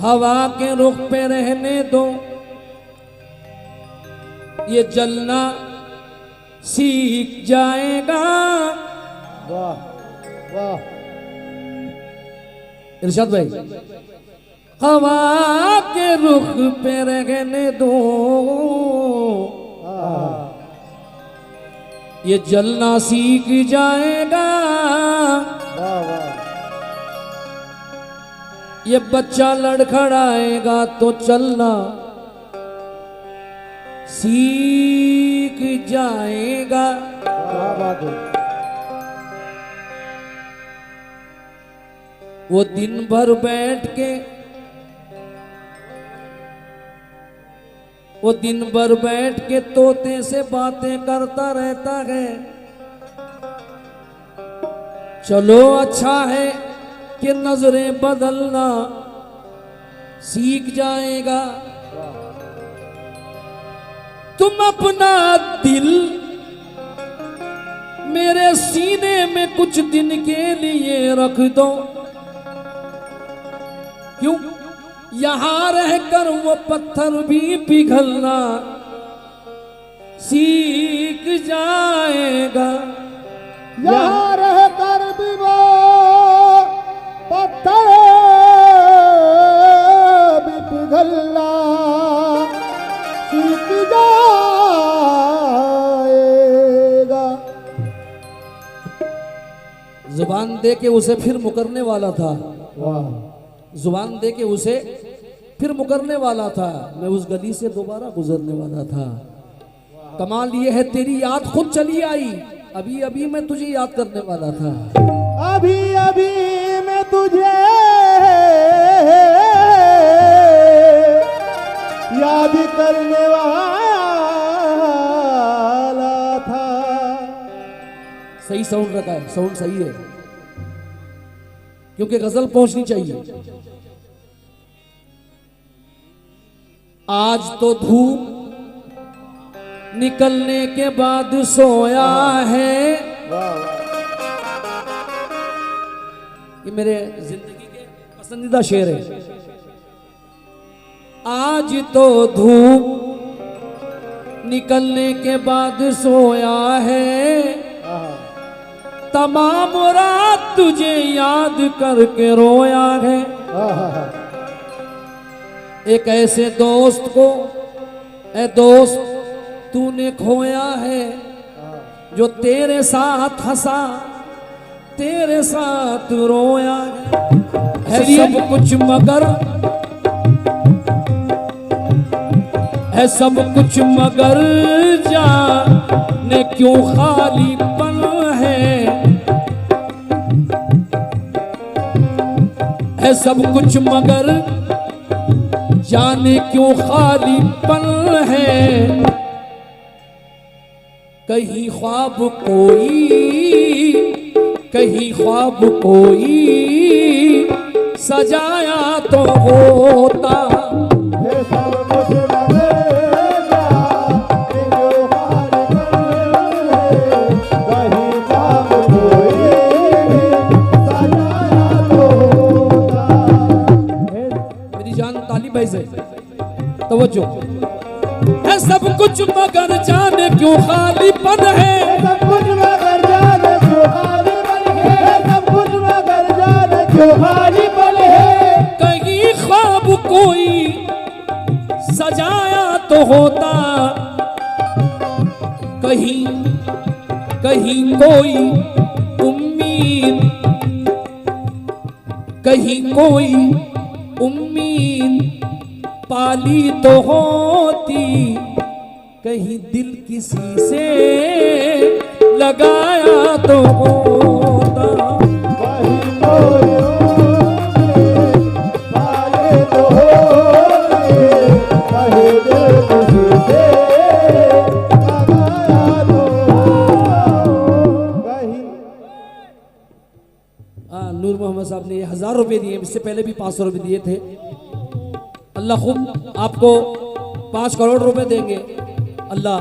हवा के रुख पे रहने दो, ये जलना सीख जाएगा। वाह वाह इरशाद भाई, हवा के रुख पे रहने दो, ये जलना सीख जाएगा। वाह वाह ये बच्चा लड़खड़ाएगा तो चलना सीख जाएगा। क्या बात है। वो दिन भर बैठ के, वो दिन भर बैठ के तोते से बातें करता रहता है। चलो अच्छा है कि नजरें बदलना सीख जाएगा। तुम अपना दिल मेरे सीने में कुछ दिन के लिए रख दो, क्यों यहां रहकर वो पत्थर भी पिघलना सीख जाएगा। यहाँ रह कर भी वो पत्थर भी पिघलना सीख जाएगा। जुबान दे के उसे फिर मुकरने वाला था। वाह जुबान दे के उसे फिर मुकरने वाला था। मैं उस गली से दोबारा गुजरने वाला था। कमाल ये है तेरी याद खुद चली आई। अभी अभी मैं तुझे याद करने वाला था। अभी अभी मैं तुझे याद करने वाला था। सही साउंड रखा है, साउंड सही है, क्योंकि गजल पहुंचनी चाहिए। आज तो धूप निकलने के बाद सोया है। ये मेरे जिंदगी के पसंदीदा शेर है। आज तो धूप निकलने के बाद सोया है, तमाम रात तुझे याद करके रोया है। एक ऐसे दोस्त को ए दोस्त तूने खोया है, जो तेरे साथ हंसा तेरे साथ रोया है सब कुछ मगर है सब कुछ मगर जाने क्यों खालीपन है सब कुछ मगर जाने क्यों खालीपन है। कहीं ख्वाब कोई सजाया तो होता। मेरी जान ताली भाई से तवज्जो है। सब कुछ मगर जाने क्यों खालीपन है। सब कुछ मगर जाने क्यों खालीपन है। सब कुछ मगर जाने क्यों खालीपन है। कहीं ख्वाब कोई सजाया तो होता, कहीं कोई उम्मीद, कहीं कोई उम्मीद पाली तो होती, कहीं दिल किसी से लगाया तो होता। नूर मोहम्मद साहब ने 1000 रुपए दिए, इससे पहले भी 500 रुपए दिए थे। अल्लाह खूब आपको 5 करोड़ रुपए देंगे। अल्लाह,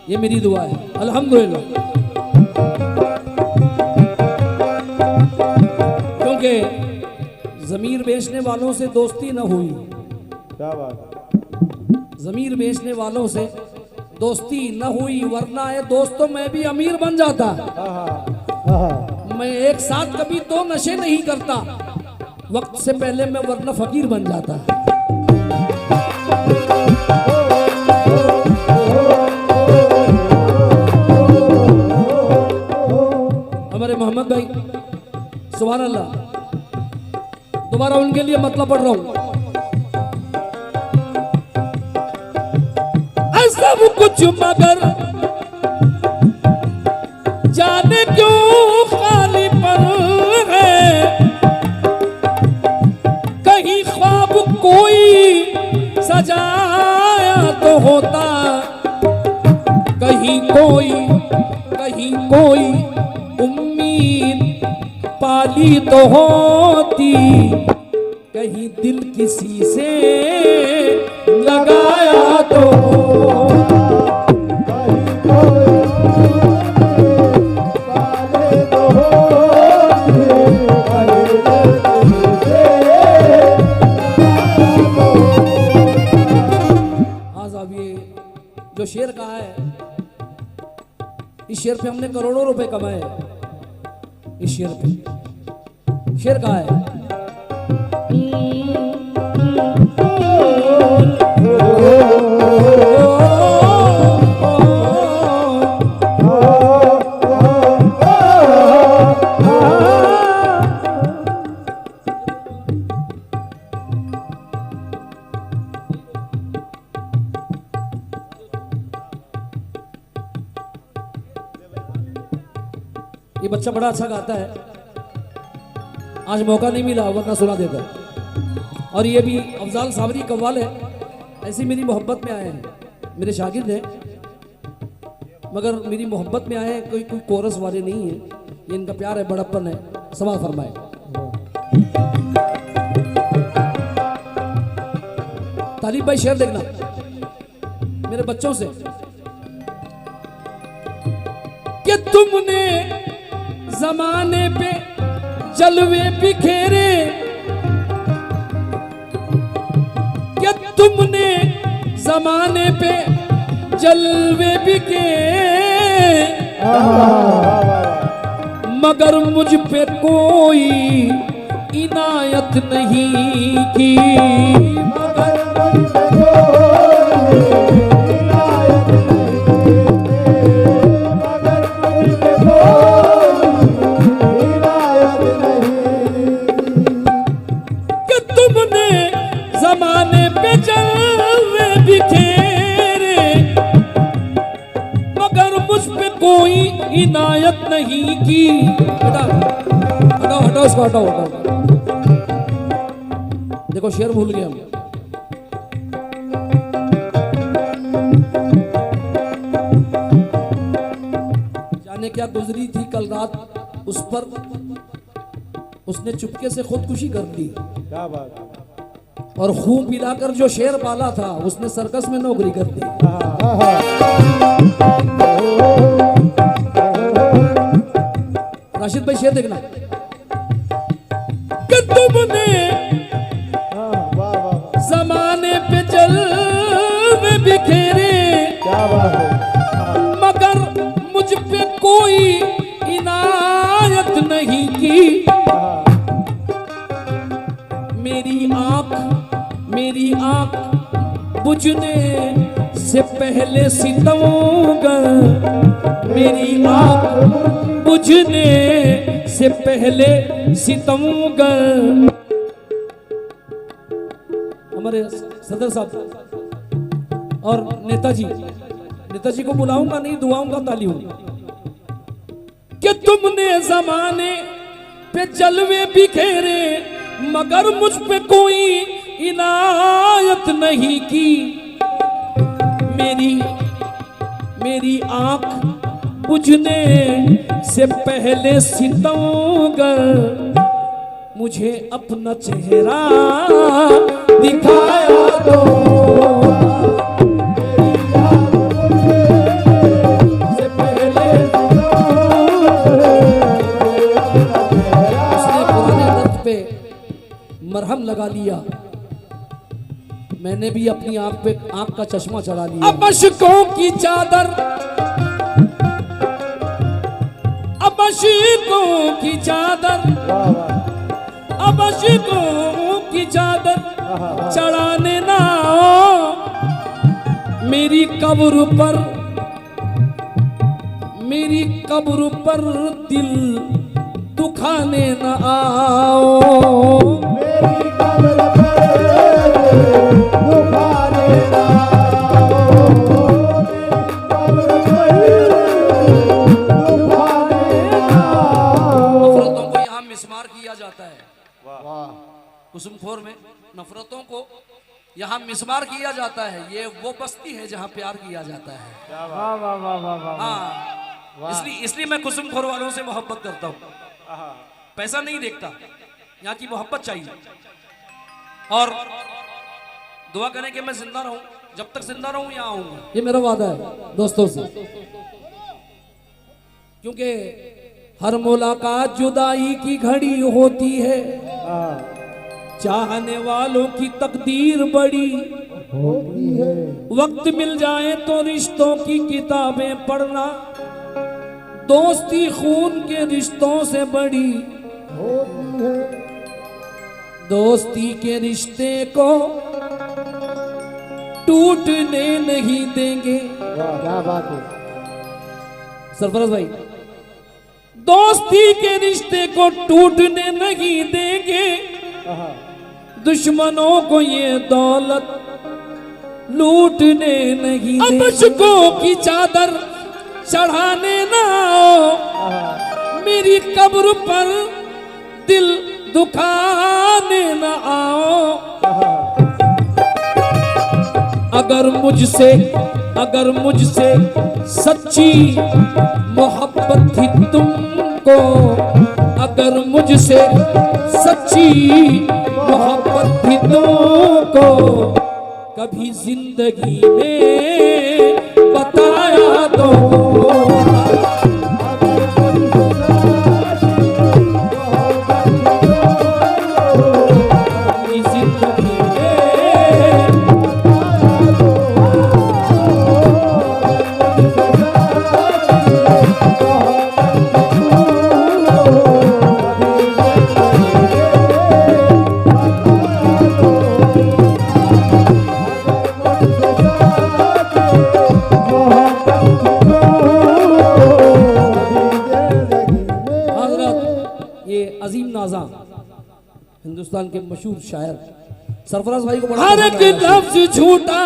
ये मेरी दुआ है। अल्हम्दुलिल्लाह। क्योंकि जमीर बेचने वालों से दोस्ती न हुई, क्या बात। जमीर बेचने वालों से दोस्ती न हुई, वरना है दोस्तों मैं भी अमीर बन जाता। मैं एक साथ कभी तो नशे नहीं करता, वक्त से पहले मैं वरना फकीर बन जाता। हमारे मोहम्मद भाई सुभान अल्लाह, दोबारा उनके लिए मतलब पढ़ रहा हूं। सब कुछ मगर जाने क्यों खाली पर है, कहीं ख्वाब कोई सजाया तो होता, कहीं कोई उम्मीद पाली तो होती, कहीं दिल किसी से लगाया तो जो शेर कहा है, इस शेर पे हमने करोड़ों रुपए कमाए। इस शेर पे शेर कहा है, ये बच्चा बड़ा अच्छा गाता है, आज मौका नहीं मिला वरना सुना देता। और ये भी अफजाल साबरी कव्वाल है, ऐसी मेरी मोहब्बत में आए हैं, मेरे शागिर्द हैं, मगर मेरी मोहब्बत में आए हैं, कोई कोरस वाले नहीं है, ये इनका प्यार है, बड़प्पन है। समा फरमाए। तालिब भाई शेर देखना मेरे बच्चों से, कि तुमने जमाने पे जलवे बिखेरे, क्या तुमने जमाने पे जलवे बिखेरे, मगर मुझ पे कोई इनायत नहीं की, मगर मुझ पे इनायत नहीं की। हटाओ हटाओ इसको, हटाओ हटाओ। देखो शेर भूल गए हम। जाने क्या गुजरी थी कल रात उस पर, उसने चुपके से खुदकुशी कर ली। क्या बात। और खून पिलाकर जो शेर पाला था उसने सर्कस में नौकरी कर दी। राशिद भाई शेर देखना, कि तुमने जमाने पे जलवे बिखेरे, क्या बात है, मगर मुझ पे कोई इनायत नहीं की। मेरी आंख बुझने से पहले सितमगर, मेरी आंख बुझने से पहले सितमगर। हमारे सदर साहब और नेताजी को बुलाऊंगा नहीं, दुआऊंगा, ताली होगी। कि तुमने जमाने पे जलवे बिखेरे, मगर मुझ पे कोई इनायत नहीं की। मेरी आंख बुझने से पहले सितमगर, मुझे अपना चेहरा दिखाया तो, से पहले उसने पुराने दर्द पे लगा लिया, मैंने भी अपनी आंख पे आंख का चश्मा चढ़ा लिया। अब अश्कों की चादर, अब अश्कों की चादर, अब अश्कों की चादर चढ़ाने ना आओ मेरी कब्र पर, मेरी कब्र पर दिल दुखाने न आओ। मेरी कब्र पर दुखाने ना आओ, मेरी कब्र पर दुखाने ना आओ। नफरतों को यहाँ मिस्मार किया जाता है, वाह कुसुमखोर में नफरतों को यहाँ मिस्मार किया जाता है। ये वो बस्ती है जहाँ प्यार किया जाता है। वाह वाह वाह वाह वाह। हाँ, इसलिए मैं कुसुमखोर वालों से मोहब्बत करता हूँ। पैसा नहीं देखता, यहाँ की मोहब्बत चाहिए। और दुआ करें कि मैं जिंदा रहूं, जब तक जिंदा रहूं यहाँ आऊंगा, ये मेरा वादा है दोस्तों से। क्योंकि हर मुलाकात जुदाई की घड़ी होती है, चाहने वालों की तकदीर बड़ी होती है। वक्त मिल जाए तो रिश्तों की किताबें पढ़ना, दोस्ती खून के रिश्तों से बड़ी होती है। दोस्ती के रिश्ते को टूटने नहीं देंगे। वाह क्या बात है। सरफराज भाई, दोस्ती के रिश्ते को टूटने नहीं देंगे, दुश्मनों को ये दौलत लूटने नहीं देंगे। अब अश्कों की चादर चढ़ाने ना आओ मेरी कब्र पर दिल दुखाने ना आओ। अगर मुझसे सच्ची मोहब्बत थी तुमको, अगर मुझसे सच्ची मोहब्बत थी तुमको, कभी जिंदगी में बताया तो। हिंदुस्तान के मशहूर शायर सरफराज भाई को बड़ा हर एक लफ्ज झूठा,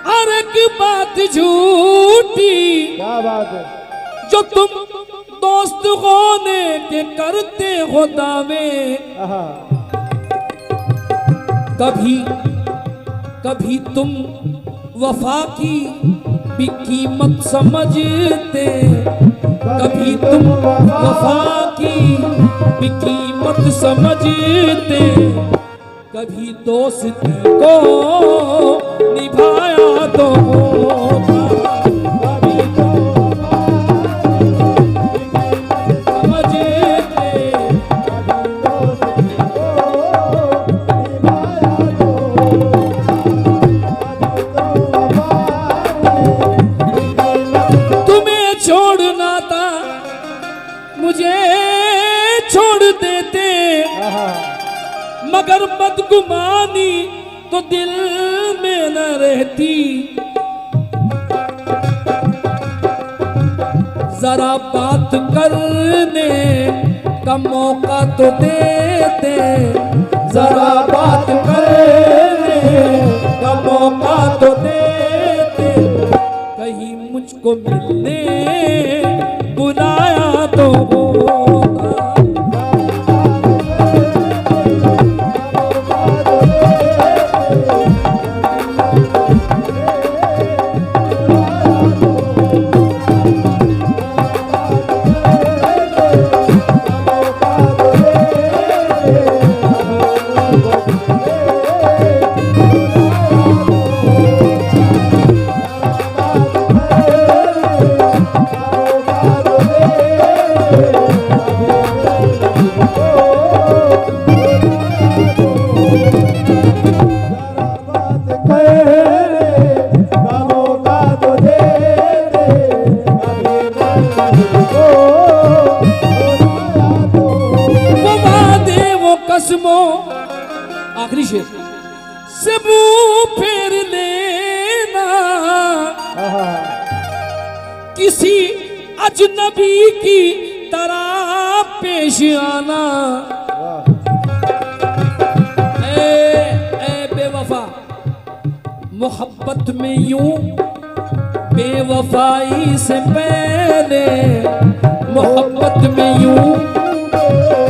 हर एक बात झूठी, क्या बात है। जो तुम दोस्त होने के करते हो दावे, कभी तुम वफा की भी कीमत समझते, कभी तुम वफा की भी कीमत समझते, कभी दोस्ती को निभाया तो होगा, कभी तुम्हें छोड़ना था मुझे छोड़ देते, मगर बदगुमानी तो दिल में न रहती, जरा बात करने का मौका तो देते, जरा बात करने का मौका तो देते, कहीं मुझको मिलने बुलाया तो होगा। शेर से मुंह फेर लेना, किसी अजनबी की तरह पेश आना। ए बेवफा, मोहब्बत में यूं बेवफाई से पहले, मोहब्बत में यूं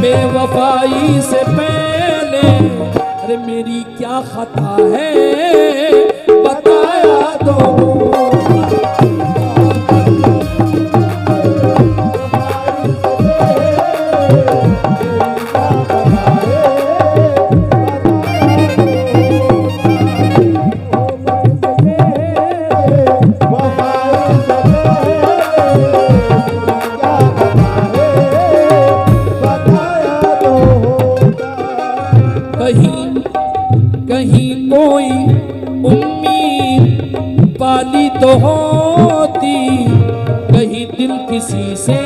बेवफाई से पहले, अरे मेरी क्या खता है बताया दो। कहीं कोई उम्मीद पाली तो होती, कहीं दिल किसी से